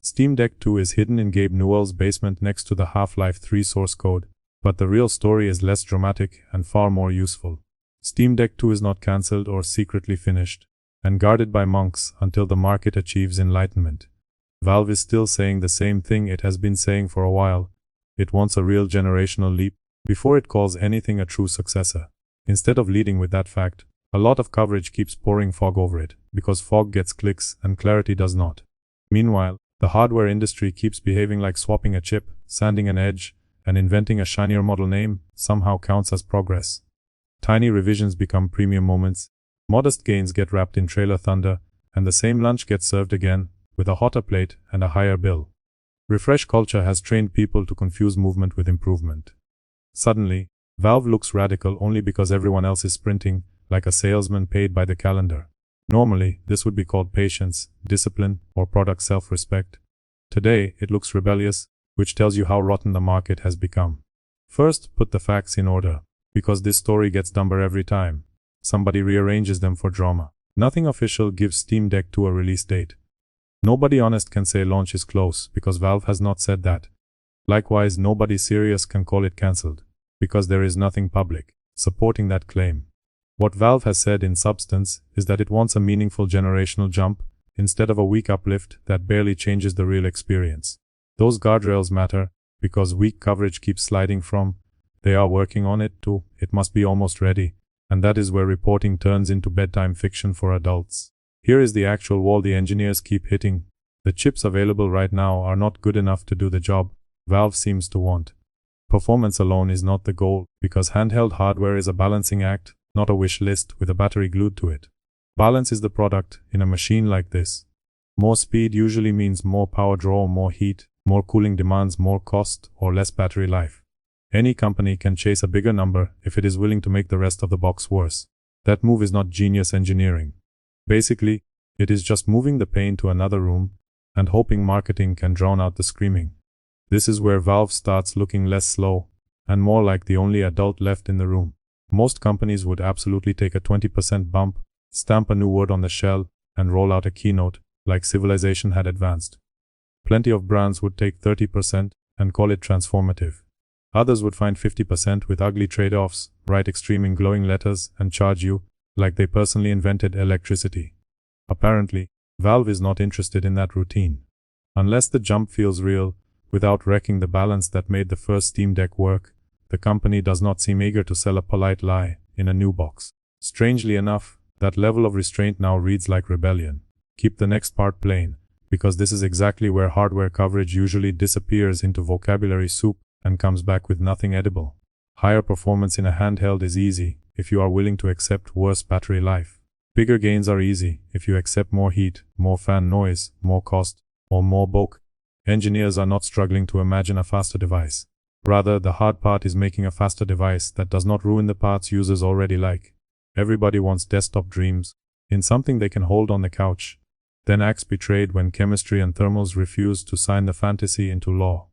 Steam Deck 2 is hidden in Gabe Newell's basement next to the Half-Life 3 source code, but the real story is less dramatic and far more useful. Steam Deck 2 is not cancelled or secretly finished, and guarded by monks until the market achieves enlightenment. Valve is still saying the same thing it has been saying for a while. It wants a real generational leap before it calls anything a true successor. Instead of leading with that fact, a lot of coverage keeps pouring fog over it, because fog gets clicks and clarity does not. Meanwhile, the hardware industry keeps behaving like swapping a chip, sanding an edge, and inventing a shinier model name somehow counts as progress. Tiny revisions become premium moments, modest gains get wrapped in trailer thunder, and the same lunch gets served again, with a hotter plate and a higher bill. Refresh culture has trained people to confuse movement with improvement. Suddenly, Valve looks radical only because everyone else is sprinting, like a salesman paid by the calendar. Normally, this would be called patience, discipline, or product self-respect. Today, it looks rebellious, which tells you how rotten the market has become. First, put the facts in order, because this story gets dumber every time. Somebody rearranges them for drama. Nothing official gives Steam Deck 2 a release date. Nobody honest can say launch is close, because Valve has not said that. Likewise, nobody serious can call it cancelled, because there is nothing public supporting that claim. What Valve has said in substance is that it wants a meaningful generational jump, instead of a weak uplift that barely changes the real experience. Those guardrails matter, because weak coverage keeps sliding from, they are working on it, to, it must be almost ready, and that is where reporting turns into bedtime fiction for adults. Here is the actual wall the engineers keep hitting. The chips available right now are not good enough to do the job Valve seems to want. Performance alone is not the goal, because handheld hardware is a balancing act, not a wish list with a battery glued to it. Balance is the product in a machine like this. More speed usually means more power draw, more heat, more cooling demands more cost or less battery life. Any company can chase a bigger number if it is willing to make the rest of the box worse. That move is not genius engineering. Basically, it is just moving the pain to another room and hoping marketing can drown out the screaming. This is where Valve starts looking less slow and more like the only adult left in the room. Most companies would absolutely take a 20% bump, stamp a new word on the shell, and roll out a keynote, like civilization had advanced. Plenty of brands would take 30% and call it transformative. Others would find 50% with ugly trade-offs, write extreme in glowing letters, and charge you like they personally invented electricity. Apparently, Valve is not interested in that routine. Unless the jump feels real, without wrecking the balance that made the first Steam Deck work, the company does not seem eager to sell a polite lie in a new box. Strangely enough, that level of restraint now reads like rebellion. Keep the next part plain, because this is exactly where hardware coverage usually disappears into vocabulary soup and comes back with nothing edible. Higher performance in a handheld is easy if you are willing to accept worse battery life. Bigger gains are easy if you accept more heat, more fan noise, more cost, or more bulk. Engineers are not struggling to imagine a faster device. Rather, the hard part is making a faster device that does not ruin the parts users already like. Everybody wants desktop dreams in something they can hold on the couch. Then acts betrayed when chemistry and thermals refuse to sign the fantasy into law.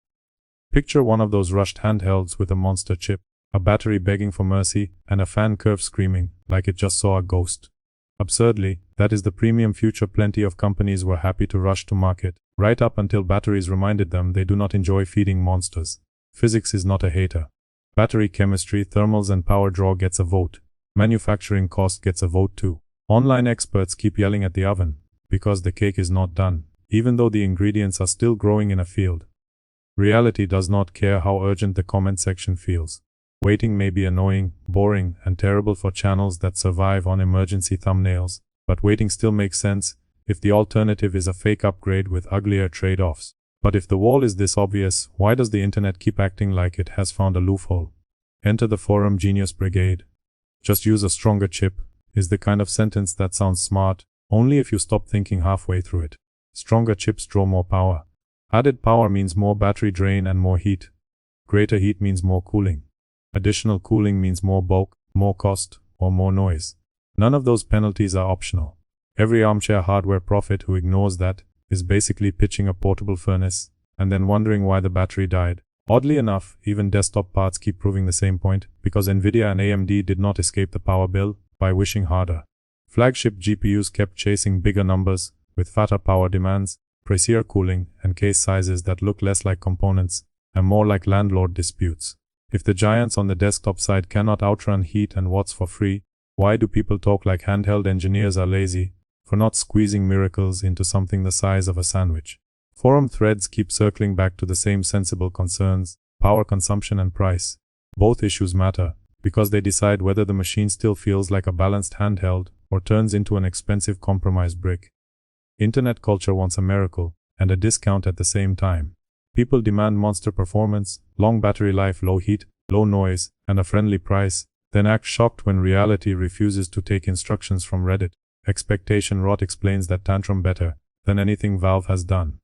Picture one of those rushed handhelds with a monster chip, a battery begging for mercy, and a fan curve screaming like it just saw a ghost. Absurdly, that is the premium future plenty of companies were happy to rush to market, right up until batteries reminded them they do not enjoy feeding monsters. Physics is not a hater. Battery chemistry, thermals and power draw gets a vote. Manufacturing cost gets a vote too. Online experts keep yelling at the oven, because the cake is not done, even though the ingredients are still growing in a field. Reality does not care how urgent the comment section feels. Waiting may be annoying, boring, and terrible for channels that survive on emergency thumbnails, but waiting still makes sense if the alternative is a fake upgrade with uglier trade-offs. But if the wall is this obvious, why does the internet keep acting like it has found a loophole? Enter the forum genius brigade. Just use a stronger chip is the kind of sentence that sounds smart, only if you stop thinking halfway through it. Stronger chips draw more power. Added power means more battery drain and more heat. Greater heat means more cooling. Additional cooling means more bulk, more cost, or more noise. None of those penalties are optional. Every armchair hardware prophet who ignores that is basically pitching a portable furnace and then wondering why the battery died. Oddly enough, even desktop parts keep proving the same point, because Nvidia and AMD did not escape the power bill by wishing harder. Flagship GPUs kept chasing bigger numbers with fatter power demands, pricier cooling, and and case sizes that look less like components and more like landlord disputes. If the giants on the desktop side cannot outrun heat and watts for free, why do people talk like handheld engineers are lazy for not squeezing miracles into something the size of a sandwich? Forum threads keep circling back to the same sensible concerns: power consumption and price. Both issues matter, because they decide whether the machine still feels like a balanced handheld or turns into an expensive compromise brick. Internet culture wants a miracle and a discount at the same time. People demand monster performance, long battery life, low heat, low noise, and a friendly price, then act shocked when reality refuses to take instructions from Reddit. Expectation rot explains that tantrum better than anything Valve has done.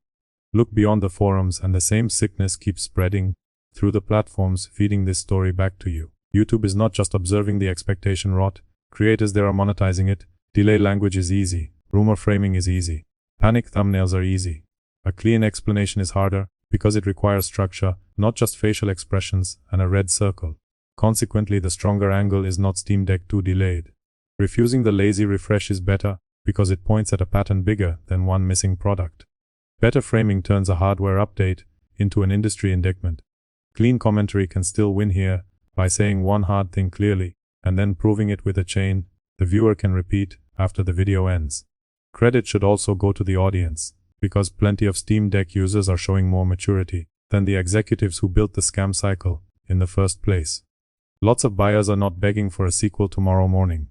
Look beyond the forums and the same sickness keeps spreading through the platforms feeding this story back to you. YouTube is not just observing the expectation rot, creators there are monetizing it. Delay language is easy, rumor framing is easy, panic thumbnails are easy. A clean explanation is harder, because it requires structure, not just facial expressions and a red circle. Consequently, the stronger angle is not Steam Deck 2 delayed. Refusing the lazy refresh is better, because it points at a pattern bigger than one missing product. Better framing turns a hardware update into an industry indictment. Clean commentary can still win here, by saying one hard thing clearly, and then proving it with a chain the viewer can repeat after the video ends. Credit should also go to the audience, because plenty of Steam Deck users are showing more maturity than the executives who built the scam cycle in the first place. Lots of buyers are not begging for a sequel tomorrow morning.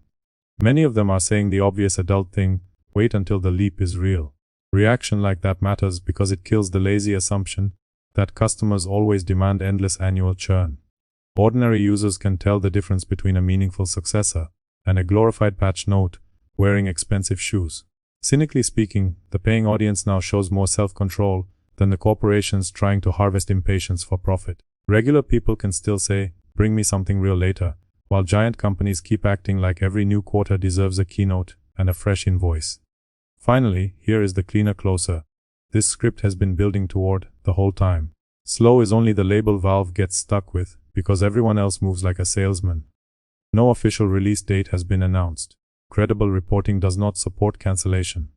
Many of them are saying the obvious adult thing: wait until the leap is real. Reaction like that matters because it kills the lazy assumption that customers always demand endless annual churn. Ordinary users can tell the difference between a meaningful successor and a glorified patch note wearing expensive shoes. Cynically speaking, the paying audience now shows more self-control than the corporations trying to harvest impatience for profit. Regular people can still say, "Bring me something real later," while giant companies keep acting like every new quarter deserves a keynote and a fresh invoice. Finally, here is the cleaner closer. This script has been building toward the whole time. Slow is only the label Valve gets stuck with, because everyone else moves like a salesman. No official release date has been announced. Credible reporting does not support cancellation.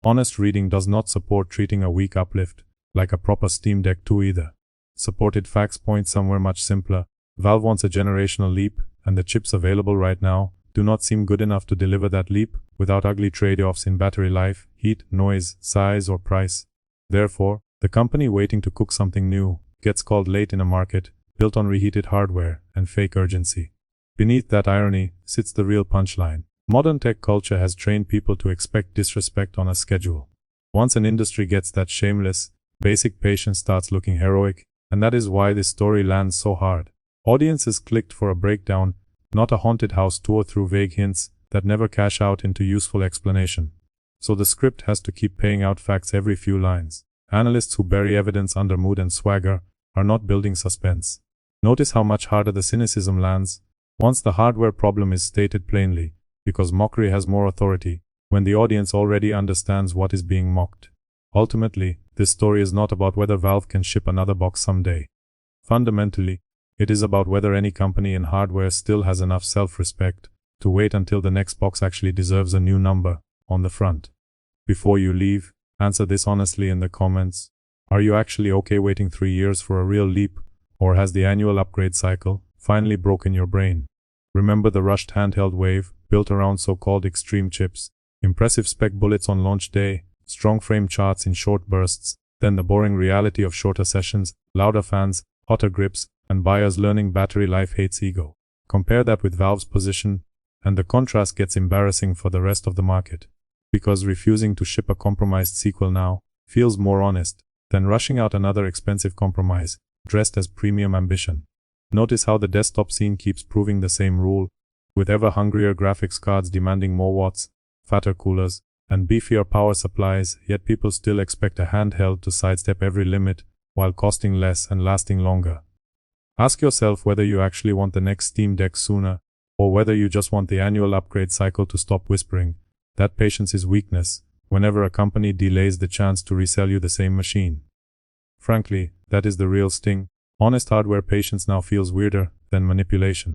Honest reading does not support treating a weak uplift like a proper Steam Deck 2 either. Supported facts point somewhere much simpler. Valve wants a generational leap, and the chips available right now do not seem good enough to deliver that leap without ugly trade-offs in battery life, heat, noise, size, or price. Therefore, the company waiting to cook something new gets called late in a market built on reheated hardware and fake urgency. Beneath that irony sits the real punchline. Modern tech culture has trained people to expect disrespect on a schedule. Once an industry gets that shameless, basic patience starts looking heroic, and that is why this story lands so hard. Audiences clicked for a breakdown, not a haunted house tour through vague hints that never cash out into useful explanation. So the script has to keep paying out facts every few lines. Analysts who bury evidence under mood and swagger are not building suspense. Notice how much harder the cynicism lands once the hardware problem is stated plainly, because mockery has more authority when the audience already understands what is being mocked. Ultimately, this story is not about whether Valve can ship another box someday. Fundamentally, it is about whether any company in hardware still has enough self-respect to wait until the next box actually deserves a new number on the front. Before you leave, answer this honestly in the comments. Are you actually okay waiting 3 years for a real leap, or has the annual upgrade cycle finally broken your brain? Remember the rushed handheld wave built around so-called extreme chips, impressive spec bullets on launch day, strong frame charts in short bursts, then the boring reality of shorter sessions, louder fans, hotter grips, and buyers learning battery life hates ego. Compare that with Valve's position, and the contrast gets embarrassing for the rest of the market. Because refusing to ship a compromised sequel now feels more honest than rushing out another expensive compromise, dressed as premium ambition. Notice how the desktop scene keeps proving the same rule, with ever hungrier graphics cards demanding more watts, fatter coolers, and beefier power supplies, yet people still expect a handheld to sidestep every limit while costing less and lasting longer. Ask yourself whether you actually want the next Steam Deck sooner, or whether you just want the annual upgrade cycle to stop whispering that patience is weakness whenever a company delays the chance to resell you the same machine. Frankly, that is the real sting. Honest hardware patience now feels weirder than manipulation.